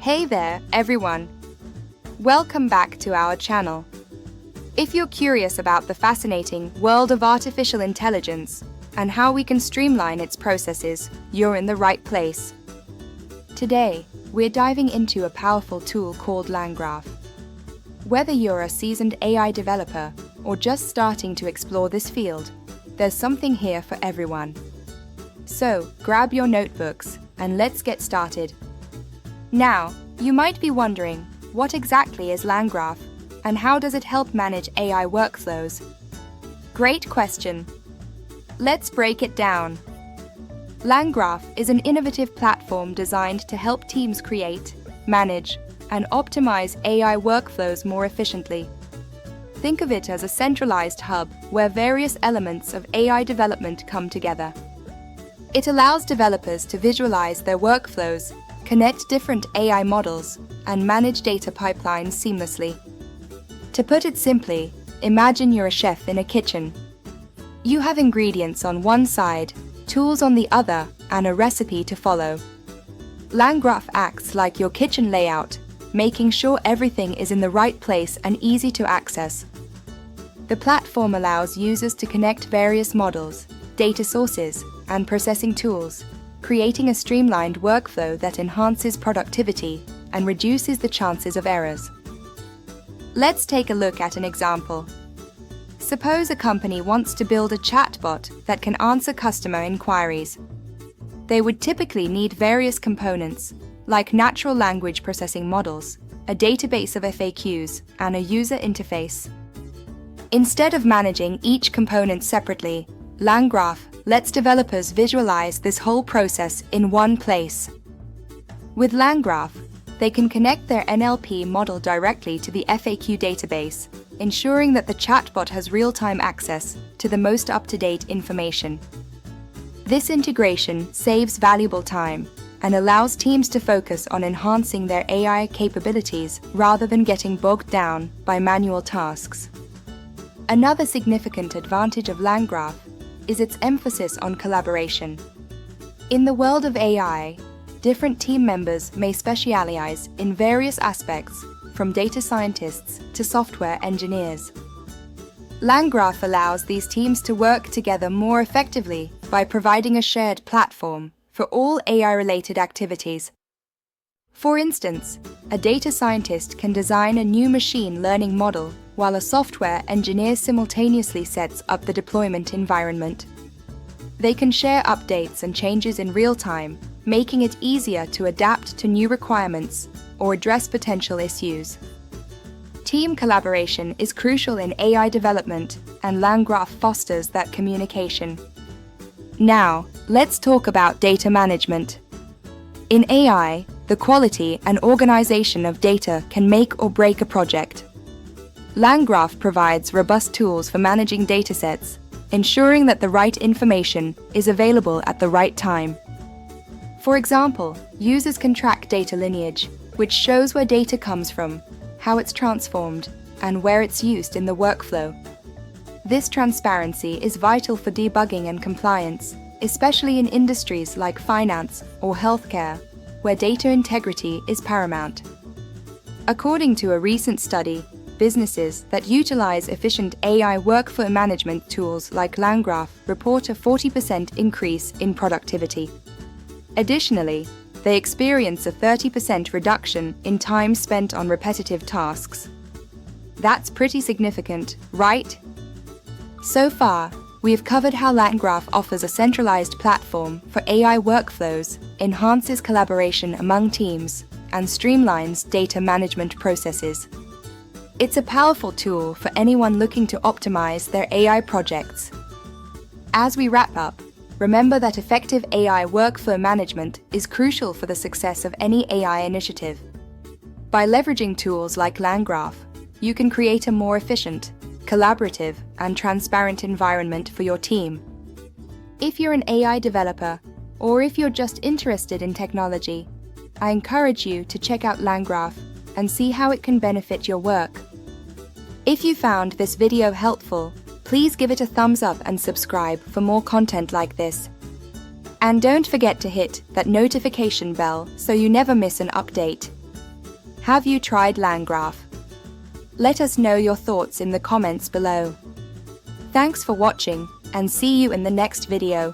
Hey there, everyone! Welcome back to our channel. If you're curious about the fascinating world of artificial intelligence and how we can streamline its processes, you're in the right place. Today, we're diving into a powerful tool called LangGraph. Whether you're a seasoned AI developer or just starting to explore this field, there's something here for everyone. So, grab your notebooks and let's get started. Now, you might be wondering, what exactly is LangGraph and how does it help manage AI workflows? Great question. Let's break it down. LangGraph is an innovative platform designed to help teams create, manage, and optimize AI workflows more efficiently. Think of it as a centralized hub where various elements of AI development come together. It allows developers to visualize their workflows, connect different AI models, and manage data pipelines seamlessly. To put it simply, imagine you're a chef in a kitchen. You have ingredients on one side, tools on the other, and a recipe to follow. LangGraph acts like your kitchen layout, making sure everything is in the right place and easy to access. The platform allows users to connect various models, data sources, and processing tools, creating a streamlined workflow that enhances productivity and reduces the chances of errors. Let's take a look at an example. Suppose a company wants to build a chatbot that can answer customer inquiries. They would typically need various components, like natural language processing models, a database of FAQs, and a user interface. Instead of managing each component separately, LangGraph lets developers visualize this whole process in one place. With LangGraph, they can connect their NLP model directly to the FAQ database, ensuring that the chatbot has real-time access to the most up-to-date information. This integration saves valuable time and allows teams to focus on enhancing their AI capabilities rather than getting bogged down by manual tasks. Another significant advantage of LangGraph is its emphasis on collaboration. In the world of AI, different team members may specialize in various aspects, from data scientists to software engineers. LangGraph allows these teams to work together more effectively by providing a shared platform for all AI-related activities. For instance, a data scientist can design a new machine learning model while a software engineer simultaneously sets up the deployment environment. They can share updates and changes in real time, making it easier to adapt to new requirements or address potential issues. Team collaboration is crucial in AI development, and LangGraph fosters that communication. Now, let's talk about data management. In AI, the quality and organization of data can make or break a project. LangGraph provides robust tools for managing datasets, ensuring that the right information is available at the right time. For example, users can track data lineage, which shows where data comes from, how it's transformed, and where it's used in the workflow. This transparency is vital for debugging and compliance, especially in industries like finance or healthcare, where data integrity is paramount. According to a recent study, businesses that utilize efficient AI workflow management tools like LangGraph report a 40% increase in productivity. Additionally, they experience a 30% reduction in time spent on repetitive tasks. That's pretty significant, right? So far, we have covered how LangGraph offers a centralized platform for AI workflows, enhances collaboration among teams, and streamlines data management processes. It's a powerful tool for anyone looking to optimize their AI projects. As we wrap up, remember that effective AI workflow management is crucial for the success of any AI initiative. By leveraging tools like LangGraph, you can create a more efficient, collaborative, and transparent environment for your team. If you're an AI developer, or if you're just interested in technology, I encourage you to check out LangGraph and see how it can benefit your work. If you found this video helpful, please give it a thumbs up and subscribe for more content like this. And don't forget to hit that notification bell so you never miss an update. Have you tried LangGraph? Let us know your thoughts in the comments below. Thanks for watching, and see you in the next video.